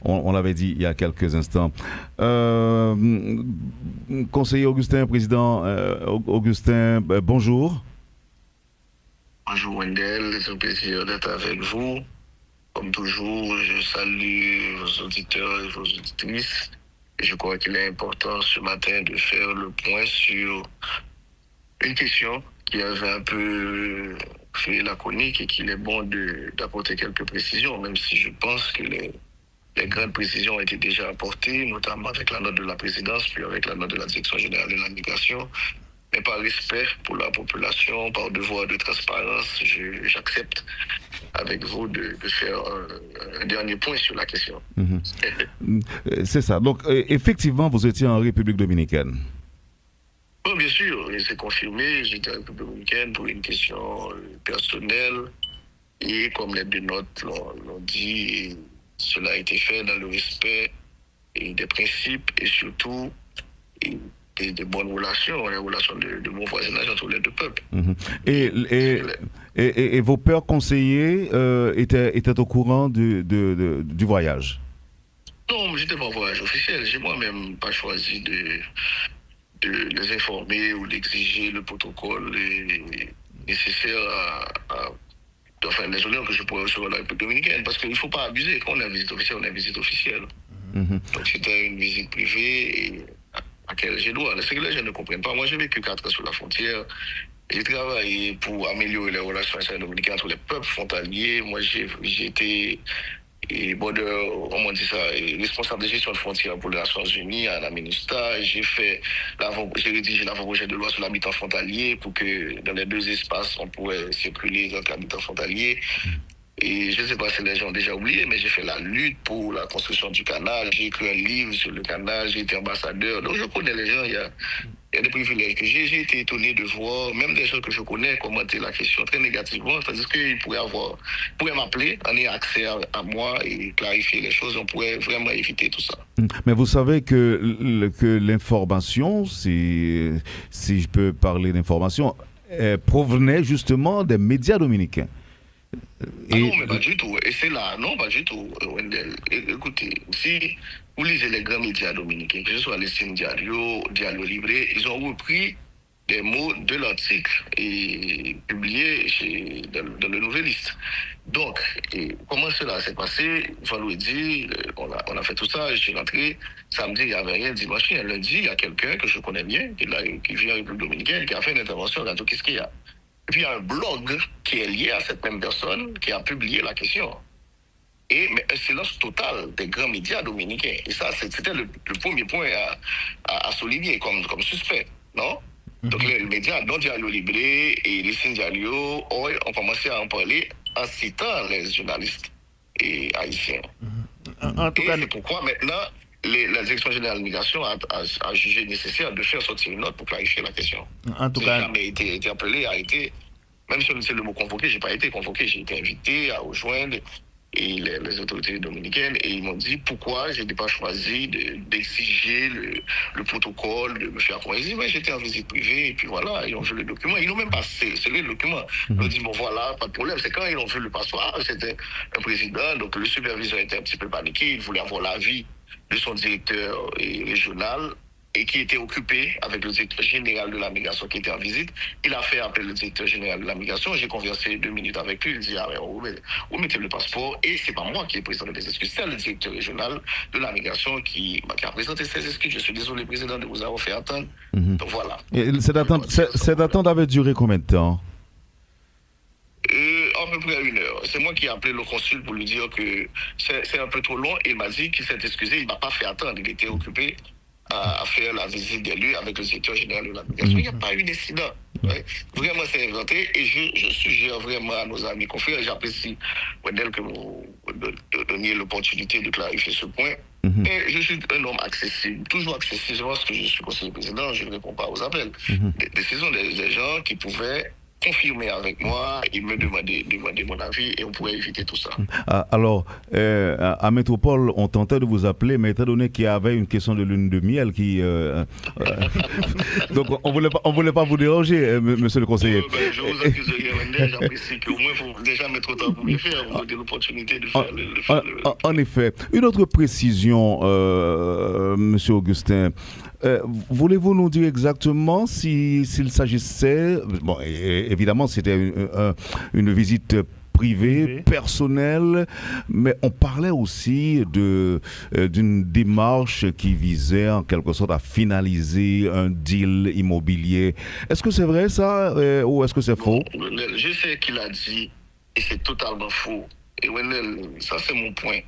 on l'avait dit il y a quelques instants. Conseiller Augustin, président Augustin, bonjour. Bonjour Wendell, c'est un plaisir d'être avec vous. Comme toujours, je salue vos auditeurs et vos auditrices. Et je crois qu'il est important ce matin de faire le point sur une question qui avait un peu fait la chronique et qu'il est bon d'apporter quelques précisions, même si je pense que les grandes précisions ont été déjà apportées, notamment avec la note de la présidence, puis avec la note de la direction générale de la migration. Mais par respect pour la population, par devoir de transparence, j'accepte avec vous de faire un dernier point sur la question. C'est ça. Donc, effectivement, vous étiez en République dominicaine. Oui, bien sûr, c'est confirmé. J'étais en République dominicaine pour une question personnelle. Et comme les deux notes l'ont dit, cela a été fait dans le respect des principes et surtout de bonnes relations, les relations de bon voisinage entre les deux peuples. Et vos pères conseillers étaient au courant du voyage? Non, j'étais pas en voyage officiel. J'ai moi-même pas choisi de les informer ou d'exiger le protocole nécessaire enfin, les honneurs que je pourrais recevoir dans la République dominicaine. Parce qu'il ne faut pas abuser. Quand on est en visite officielle, on est en visite officielle. Donc c'était une visite privée et à laquelle j'ai droit. Les Sénégalais, je ne comprends pas. Moi, j'ai vécu 4 ans sur la frontière. J'ai travaillé pour améliorer les relations dominicaines entre les peuples frontaliers. Moi, j'ai été responsable de gestion de frontières pour les Nations Unies à la MINUSTA. J'ai rédigé l'avant-projet de loi sur l'habitat frontalier pour que dans les deux espaces, on pourrait circuler entre habitants frontaliers. Et je ne sais pas si les gens ont déjà oublié, mais j'ai fait la lutte pour la construction du canal. J'ai écrit un livre sur le canal, j'ai été ambassadeur. Donc je connais les gens, il y a des privilèges que j'ai. J'ai été étonné de voir, même des gens que je connais, commenter la question très négativement. C'est-à-dire qu'ils pourraient m'appeler, en ayant accès à moi et clarifier les choses. On pourrait vraiment éviter tout ça. Mais vous savez que l'information, si je peux parler d'information, provenait justement des médias dominicains. Non, mais pas du tout. Et c'est là, non, pas du tout, Wendell. Écoutez, si vous lisez les grands médias dominicains, que ce soit les signes Diario Libre, ils ont repris des mots de l'article et publié dans le Nouvelliste. Donc, comment cela s'est passé? Vendredi, on a fait tout ça, je suis rentré. Samedi, il n'y avait rien. Dimanche, lundi, il y a quelqu'un que je connais bien, qui vient en République dominicaine, qui a fait une intervention dans tout ce qu'il y a. Et puis il y a un blog qui est lié à cette même personne qui a publié la question. Mais un silence total des grands médias dominicains. Et ça, c'était le premier point à souligner comme suspect, non? Donc les médias, dont Diallo Libre et les signes Diallo, ont commencé à en parler en citant les journalistes haïtiens. C'est pourquoi maintenant, la direction générale de l'immigration a jugé nécessaire de faire sortir une note pour clarifier la question. En tout cas, j'ai jamais été appelé, même si c'est le mot convoqué, j'ai pas été convoqué, j'ai été invité à rejoindre les autorités dominicaines et ils m'ont dit pourquoi je n'ai pas choisi d'exiger le protocole, de me faire accompagner. Mais j'étais en visite privée et puis voilà, ils ont vu le document. Ils n'ont même pas scellé le document. Ils ont dit bon voilà, pas de problème. C'est quand ils ont vu le passeport, c'était un président, donc le superviseur était un petit peu paniqué, il voulait avoir l'avis de son directeur régional et qui était occupé avec le directeur général de la migration qui était en visite. Il a fait appeler le directeur général de la migration. J'ai conversé 2 minutes avec lui. Il dit, vous mettez le passeport. Et c'est pas moi qui ai présenté des excuses. C'est le directeur régional de la migration qui a présenté ses excuses. Je suis désolé, président, de vous avoir fait attendre. Donc voilà. Et cette attente avait duré combien de temps? À peu près 1 heure. C'est moi qui ai appelé le consul pour lui dire que c'est un peu trop long. Il m'a dit qu'il s'est excusé. Il ne m'a pas fait attendre. Il était occupé à faire la visite des lieux avec le directeur général de la migration. Il n'y a pas eu d'incident. Ouais. Vraiment, c'est inventé. Et je suggère vraiment à nos amis confrères, j'apprécie, Wendell, que vous donniez l'opportunité de clarifier ce point. Et je suis un homme accessible, toujours accessible. Je pense que je suis conseiller président, je ne réponds pas aux appels. Des décisions des gens qui pouvaient confirmer avec moi et me demander mon avis et on pourrait éviter tout ça. Alors, à Métropole, on tentait de vous appeler, mais étant donné qu'il y avait une question de lune de miel donc on voulait pas vous déranger, monsieur le conseiller. Je vous accuserai Wendell, j'apprécie qu'au moins, il faut déjà mettre autant pour le faire, vous donner l'opportunité de faire En effet. Une autre précision, Monsieur Augustin. Voulez-vous nous dire exactement s'il s'agissait, bon, évidemment, c'était une visite privée, personnelle, mais on parlait aussi d'une démarche qui visait en quelque sorte à finaliser un deal immobilier. Est-ce que c'est vrai ça ou est-ce que c'est faux? Je sais qu'il a dit et c'est totalement faux. Et Wendell, ça c'est mon point.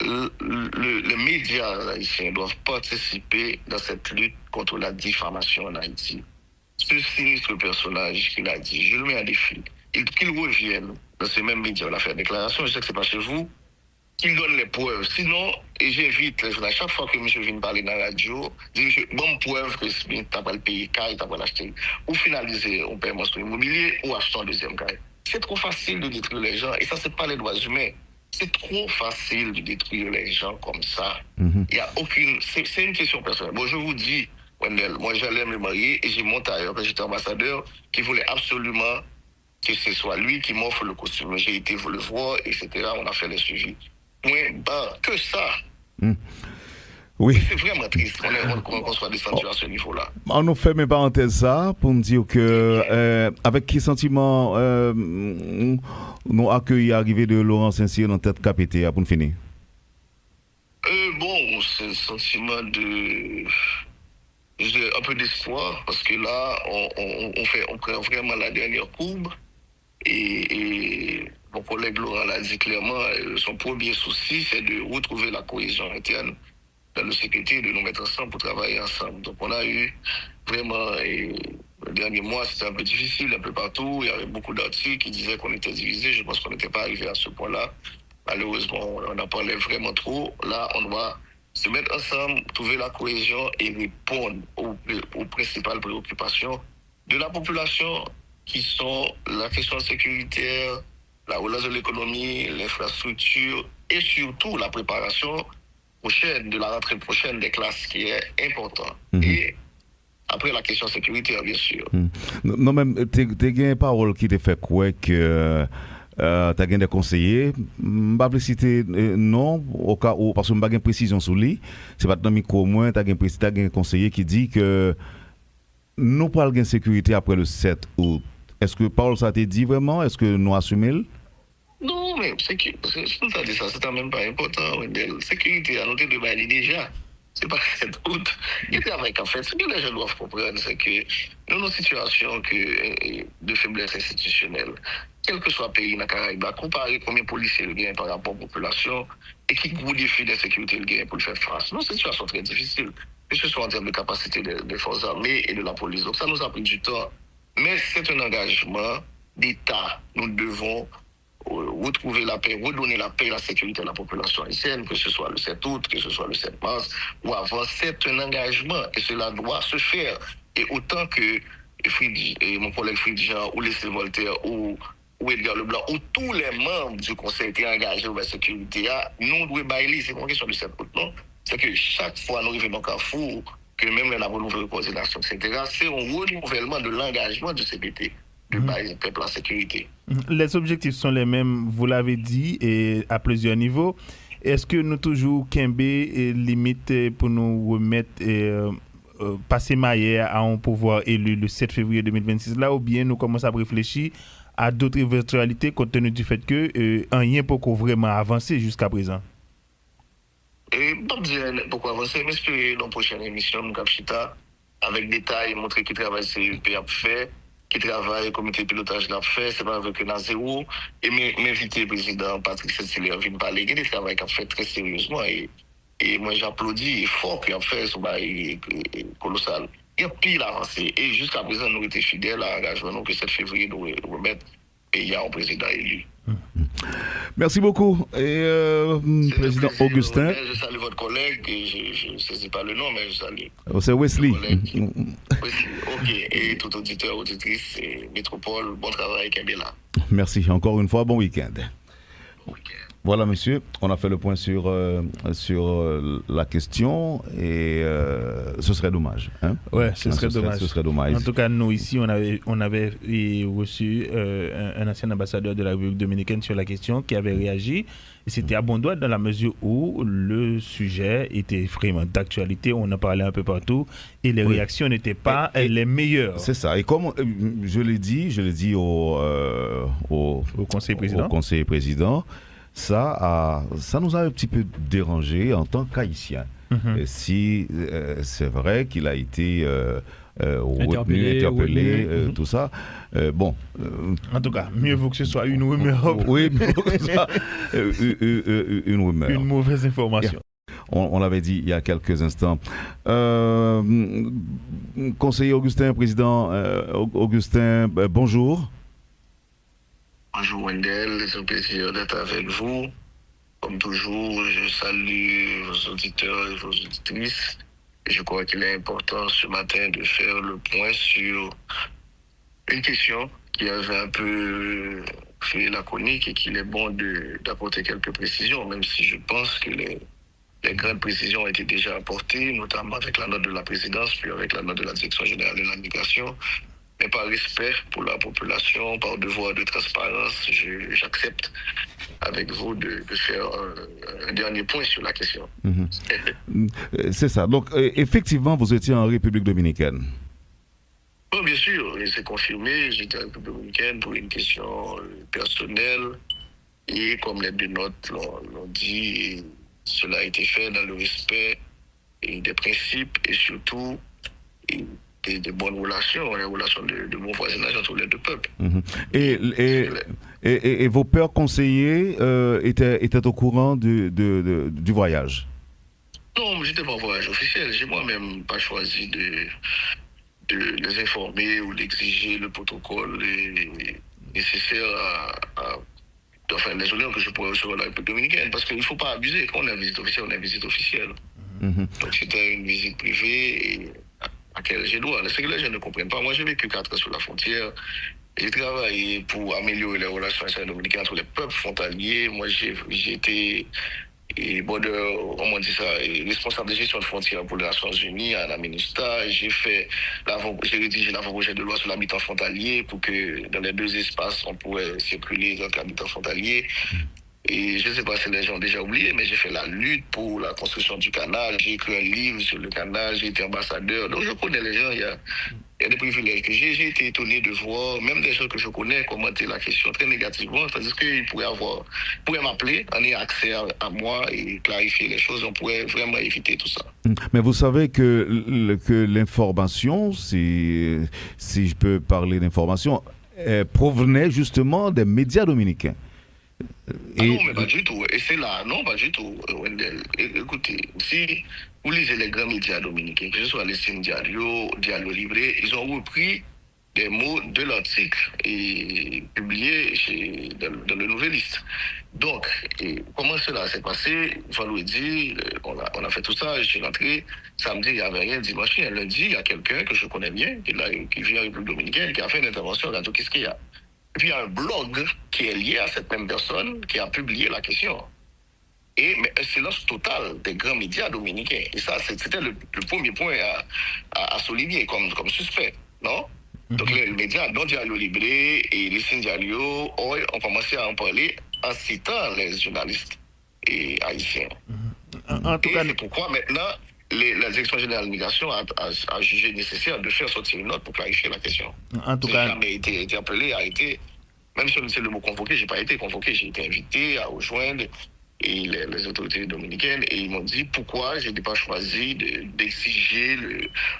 Les médias haïtiens doivent participer dans cette lutte contre la diffamation en Haïti. Ce sinistre personnage qu'il a dit, je le mets à défi. Qu'il revienne dans ces mêmes médias, on a fait une déclaration, je sais que c'est pas chez vous, qu'il donne les preuves. Sinon, et j'invite les journalistes, chaque fois que monsieur vient parler dans la radio, dit monsieur, bonne preuve que Smith t'a pas le payer caille, t'as pas l'acheter. Ou finaliser un paiement sur l'immobilier, ou acheter un deuxième caille. C'est trop facile de détruire les gens, et ça, c'est pas les droits humains. C'est trop facile de détruire les gens comme ça. Il y a aucune. C'est une question personnelle. Bon, je vous dis, Wendell, moi j'allais me marier et j'ai mon tailleur, quand j'étais ambassadeur, qui voulait absolument que ce soit lui qui m'offre le costume. J'ai été vous le voir, etc. On a fait les suivis. Point barre. Que ça. Oui. C'est vraiment triste qu'on soit descendu à ce niveau-là. On nous fait mes parenthèses ça pour nous dire que avec quel sentiment nous accueillons l'arrivée de Laurent Saint-Cyr dans tête KPTA pour nous finir. Bon, c'est un sentiment un peu d'espoir parce que là, on prend vraiment la dernière courbe et mon collègue Laurent l'a dit clairement, son premier souci, c'est de retrouver la cohésion interne dans nos sécurités, de nous mettre ensemble pour travailler ensemble. Donc on a eu vraiment, le dernier mois, c'était un peu difficile, un peu partout. Il y avait beaucoup d'articles qui disaient qu'on était divisés. Je pense qu'on n'était pas arrivé à ce point-là. Malheureusement, on en parlait vraiment trop. Là, on doit se mettre ensemble, trouver la cohésion et répondre aux principales préoccupations de la population qui sont la question sécuritaire, la relance de l'économie, l'infrastructure et surtout la préparation prochaine, de la rentrée prochaine des classes qui est important. Et après la question sécuritaire, bien sûr. Non, même, tu as une parole qui te fait quoi que tu as des conseillers. Je ne vais pas citer non, au cas où, parce que je n'ai pas de précision sur lui. C'est pas dans le micro au moins, tu as un conseiller qui dit que nous parlons de sécurité après le 7 août. Est-ce que Paul, ça t'a dit vraiment? Est-ce que nous assumons? Non, mais c'est que tout à dit ça, c'est même pas important. La sécurité, à noter de bailler déjà. C'est pas cette route. Il travaille qu'en fait, ce que les gens doivent comprendre, c'est que dans nos situations de faiblesse institutionnelle, quel que soit le pays dans les Caraïbes, comparer combien de policiers le gagnent par rapport à la population et qui gros défis de sécurité le gagnent pour le faire face. Nos situations sont très difficiles, que ce soit en termes de capacité des forces armées et de la police. Donc ça nous a pris du temps. Mais c'est un engagement d'État. Nous devons retrouver la paix, redonner la paix et la sécurité à la population haïtienne, que ce soit le 7 août, que ce soit le 7 mars ou avant. C'est un engagement et cela doit se faire. Et autant que mon collègue Jean ou Leslie Voltaire ou Edgar Leblanc ou tous les membres du conseil étaient engagés vers la sécurité, nous devons bailler, c'est pas une question du 7 août, non? C'est que chaque fois nous arrivons dans Carrefour, que même la nouvelle coordination, etc., c'est un renouvellement de l'engagement du CPT. De base, peuple en sécurité. Les objectifs sont les mêmes, vous l'avez dit, et à plusieurs niveaux. Est-ce que nous toujours Kembe limite pour nous remettre passer Maillé à un pouvoir élu le 7 février 2026 là, ou bien nous commençons à réfléchir à d'autres éventualités compte tenu du fait que rien peut vraiment avancer jusqu'à présent? Et pas dire pourquoi avancer, mais espérer dans la prochaine émission, nous Capchita, avec détails, montrer qui travaille CEP a fait, qui travaille, le comité de pilotage l'a fait, c'est pas avec un zéro, et m'inviter le président Patrick Cécile à venir parler, il y a des travail qu'il a fait très sérieusement, et moi j'applaudis fort qu'il a fait ce bail colossal. Il y a pile avancé, et jusqu'à présent, nous étions fidèles à l'engagement que 7 février nous remettre pays à un président élu. Merci beaucoup, Président Augustin. Je salue votre collègue, je ne sais pas le nom, mais je salue. C'est Wesley. Wesley, ok. Et tout auditeur, auditrice, Métropole, bon travail, Kembela. Merci encore une fois, bon week-end. Bon week-end. Voilà, monsieur, on a fait le point sur la question et ce serait dommage. Hein? Ouais, ce serait dommage. Ce serait dommage. En tout cas, nous ici, on avait reçu un ancien ambassadeur de la République dominicaine sur la question qui avait réagi. Et c'était à bon droit dans la mesure où le sujet était vraiment d'actualité. On en parlait un peu partout et les réactions n'étaient pas les meilleures. C'est ça. Et comme je l'ai dit au conseiller président. Au conseiller président. Ça nous a un petit peu dérangé en tant qu'Haïtien. Si c'est vrai qu'il a été interpellé, tout ça. Bon. En tout cas, mieux vaut que ce soit une rumeur. Oui, mieux vaut que ce soit une rumeur. Une mauvaise information. On l'avait dit il y a quelques instants. Conseiller Augustin, président Augustin, bonjour. Bonjour Wendell, c'est un plaisir d'être avec vous. Comme toujours, je salue vos auditeurs et vos auditrices. Et je crois qu'il est important ce matin de faire le point sur une question qui avait un peu fait la chronique et qu'il est bon d'apporter quelques précisions, même si je pense que les grandes précisions ont été déjà apportées, notamment avec la note de la présidence, puis avec la note de la direction générale de la migration. Mais par respect pour la population, par devoir de transparence, j'accepte avec vous de faire un dernier point sur la question. C'est ça. Donc, effectivement, vous étiez en République dominicaine. Oui, bien sûr, et c'est confirmé. J'étais en République dominicaine pour une question personnelle. Et comme les deux notes l'ont dit, cela a été fait dans le respect des principes et surtout de bonnes relations, les relations de bon voisinage entre les deux peuples. Et vos pères conseillers étaient au courant du voyage? Non, j'étais pas en voyage officiel. J'ai moi-même pas choisi de les informer ou d'exiger le protocole nécessaire enfin, les honneurs que je pourrais recevoir dans la République dominicaine. Parce qu'il ne faut pas abuser. Quand on a visite officielle, on a visite officielle. Donc c'était une visite privée et à quel j'ai droit. C'est que les gens ne comprennent pas. Moi, j'ai vécu 4 ans sur la frontière. J'ai travaillé pour améliorer les relations dominicaines entre les peuples frontaliers. Moi, j'ai été responsable de gestion de frontières pour les Nations Unies à la MINUSTA. J'ai rédigé l'avant-projet de loi sur l'habitat frontalier pour que dans les deux espaces, on pourrait circuler entre habitants frontaliers. Et je ne sais pas si les gens ont déjà oublié, mais j'ai fait la lutte pour la construction du canal. J'ai écrit un livre sur le canal, j'ai été ambassadeur. Donc je connais les gens, il y a des privilèges que j'ai été étonné de voir, même des gens que je connais, commenter la question très négativement. C'est-à-dire qu'ils pourraient m'appeler, en ayant accès à moi et clarifier les choses. On pourrait vraiment éviter tout ça. Mais vous savez que l'information, si je peux parler d'information, provenait justement des médias dominicains. Non, mais pas du tout. Et c'est là, non, pas du tout, Wendell. Écoutez, si vous lisez les grands médias dominicains, que ce soit les signes Diario Libre, ils ont repris des mots de l'article et publié dans le Nouvelliste. Donc, comment cela s'est passé? Vendredi, on a fait tout ça, je suis rentré. Samedi, il n'y avait rien. Dimanche, lundi, il y a quelqu'un que je connais bien, qui vient en République dominicaine, qui a fait une intervention. Regarde, qu'est-ce qu'il y a? Et puis il y a un blog qui est lié à cette même personne qui a publié la question. Mais un silence total des grands médias dominicains. Et ça, c'était le premier point à souligner comme suspect, non? Donc les médias, dont Diario Libre et les signes Diario, ont commencé à en parler en citant les journalistes haïtiens. C'est pourquoi maintenant, la direction générale de l'immigration a jugé nécessaire de faire sortir une note pour clarifier la question. En tout cas, j'ai jamais été appelé, même si c'est le mot convoqué, j'ai pas été convoqué, j'ai été invité à rejoindre les autorités dominicaines et ils m'ont dit pourquoi je n'ai pas choisi d'exiger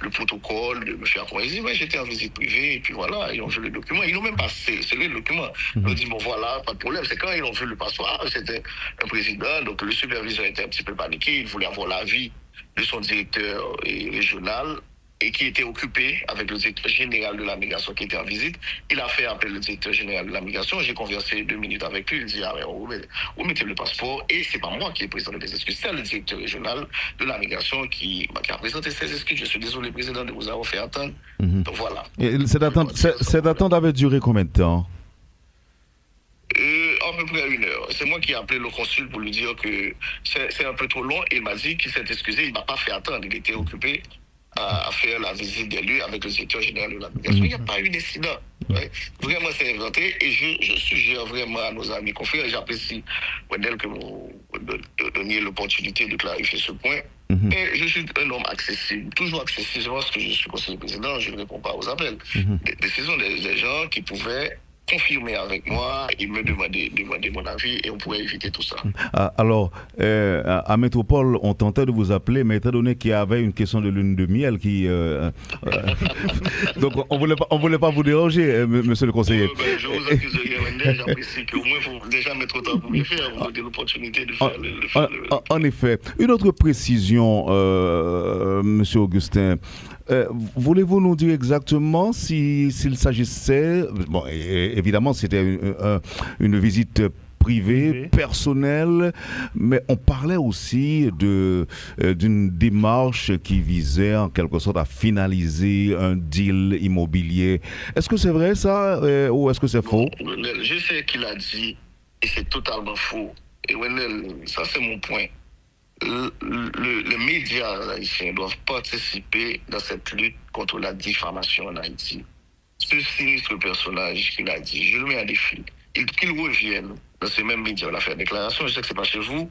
le protocole de M. Acron. Ils disent, mais j'étais en visite privée et puis voilà, ils ont vu le document. Ils n'ont même pas scellé le document. Ils ont dit, bon voilà, pas de problème. C'est quand ils ont vu le passeport, c'était un président, donc le superviseur était un petit peu paniqué, il voulait avoir l'avis de son directeur régional et qui était occupé avec le directeur général de la migration qui était en visite. Il a fait appeler le directeur général de la migration. J'ai conversé 2 minutes avec lui. Il dit, vous mettez le passeport. Et c'est pas moi qui ai présenté des excuses. C'est le directeur régional de la migration qui a présenté ses excuses. Je suis désolé, président, de vous avoir fait attendre. Donc voilà. Et cette attente avait duré combien de temps? Un peu peu près 1 heure. C'est moi qui ai appelé le consul pour lui dire que c'est un peu trop long. Il m'a dit qu'il s'est excusé. Il ne m'a pas fait attendre. Il était occupé à faire la visite des lieux avec le directeur général de l'application. Il n'y a pas eu d'incident. Ouais. Vraiment, c'est inventé. Et je suggère vraiment à nos amis confrères, j'apprécie, Wendell, que vous donniez l'opportunité de clarifier ce point. Et je suis un homme accessible, toujours accessible. Je pense que je suis conseiller président, je ne réponds pas aux appels. Ce sont des gens qui pouvaient confirmer avec moi et me demander mon avis et on pourrait éviter tout ça. Alors, à Métropole, on tentait de vous appeler, mais étant donné qu'il y avait une question de lune de miel qui... donc, on voulait pas vous déranger, monsieur le conseiller. Je vous accuse rien, Wendell, j'apprécie qu'au moins, il faut déjà mettre autant pour le faire, vous donner l'opportunité de faire En effet. Une autre précision, monsieur Augustin. Voulez-vous nous dire exactement s'il s'agissait, bon, évidemment c'était une visite privée, personnelle, mais on parlait aussi d'une démarche qui visait en quelque sorte à finaliser un deal immobilier. Est-ce que c'est vrai ça ou est-ce que c'est faux? Je sais qu'il a dit et c'est totalement faux. Et Wendell, ça c'est mon point. Les médias haïtiens doivent participer dans cette lutte contre la diffamation en Haïti. Ce sinistre personnage qu'il a dit, je le mets à défi, qu'il revienne dans ces mêmes médias, la faire déclaration, je sais que c'est pas chez vous,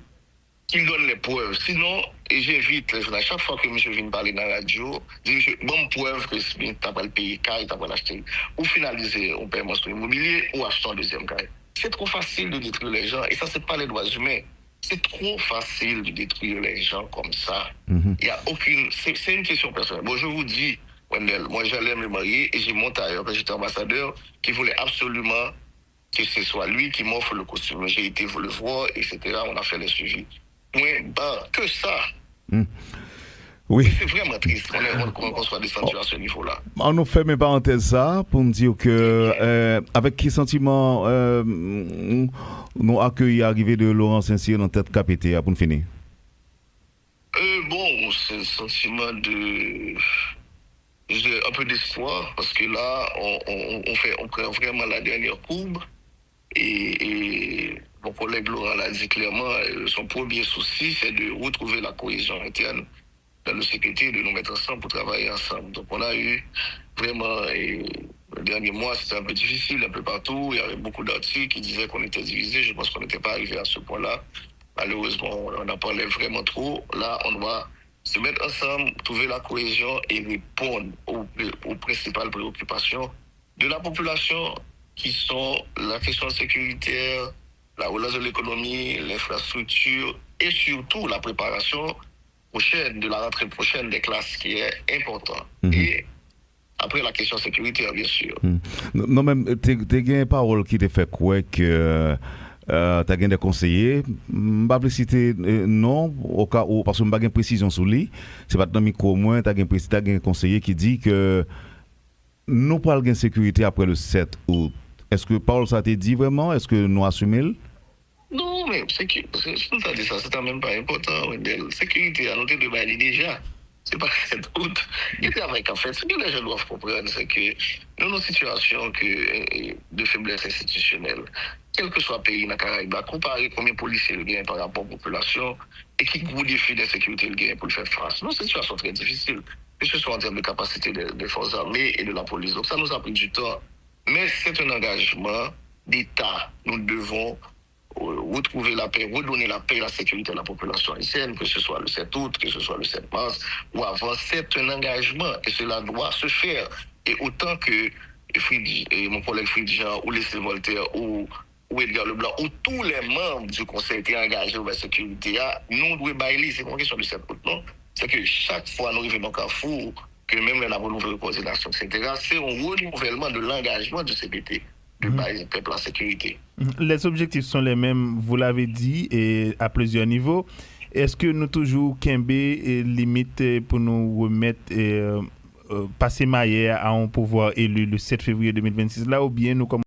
qu'il donne les preuves. Sinon, et j'invite les journalistes, chaque fois que monsieur vient parler dans la radio, dit monsieur, bonne preuve que tu n'as pas le payer caille, tu n'as pas l'acheter. Ou finaliser un paiement sur l'immobilier ou acheter un deuxième caille. C'est trop facile de détruire les gens, et ça, c'est pas les droits humains. C'est trop facile de détruire les gens comme ça. Il y a aucune... C'est une question personnelle. Bon, je vous dis, Wendell, moi j'allais me marier et j'ai mon tailleur, quand j'étais ambassadeur, qui voulait absolument que ce soit lui qui m'offre le costume. J'ai été le voir, etc. On a fait les suivis. Point barre, que ça. Oui. C'est vraiment triste qu'on soit descendu à ce niveau-là. On nous fait mes parenthèses ça pour nous dire que avec quel sentiment nous accueillons l'arrivée de Laurent Saint-Cyr dans tête KPT pour nous finir. Bon, c'est un sentiment un peu d'espoir parce que là on prend vraiment la dernière courbe et mon collègue Laurent l'a dit clairement, son premier souci c'est de retrouver la cohésion interne dans la sécurité, de nous mettre ensemble pour travailler ensemble. Donc on a eu vraiment, le dernier mois c'était un peu difficile, un peu partout, il y avait beaucoup d'articles qui disaient qu'on était divisés, je pense qu'on n'était pas arrivé à ce point-là. Malheureusement, on en parlait vraiment trop. Là, on doit se mettre ensemble, trouver la cohésion et répondre aux principales préoccupations de la population qui sont la question sécuritaire, la relance de l'économie, l'infrastructure et surtout la préparation prochaine, de la rentrée prochaine des classes qui est important. Et après la question sécuritaire, bien sûr. Non, même, tu as une parole qui te fait quoi que tu as des conseillers. Je ne vais pas citer non, au cas où, parce que je n'ai pas de précision sur lui. Ce n'est pas dans le micro au moins, tu as un conseiller qui dit que nous parlons de sécurité après le 7 août. Est-ce que Paul, ça t'a dit vraiment? Est-ce que nous assumons? Non, mais c'est même pas important, Wendell. Sécurité, à noter de Bali déjà. C'est pas cette route. Il travaille qu'en fait, ce que les gens doivent comprendre, c'est que dans nos situations de faiblesse institutionnelle, quel que soit le pays dans les Caraïbes, comparer combien de policiers le gagnent par rapport à la population et qui gros défi d'insécurité le gagnent pour le faire face. Nos situations très difficiles, que ce soit en termes de capacité des forces armées et de la police. Donc ça nous a pris du temps. Mais c'est un engagement d'État. Nous devons retrouver la paix, redonner la paix et la sécurité à la population haïtienne, que ce soit le 7 août, que ce soit le 7 mars ou avant. C'est un engagement et cela doit se faire. Et autant que mon collègue Fridjan ou Leslie Voltaire ou Edgar Leblanc ou tous les membres du conseil étaient engagés dans la sécurité, nous devons bailler, c'est pas une question du 7 août, non. C'est que chaque fois nous arrivons dans Carrefour, que même la nouvelle coordination, etc., c'est un renouvellement de l'engagement de CPT. De la sécurité. Les objectifs sont les mêmes, vous l'avez dit, et à plusieurs niveaux. Est-ce que nous toujours Kembe limite pour nous remettre passer Maillé à un pouvoir élu le 7 février 2026 là, ou bien nous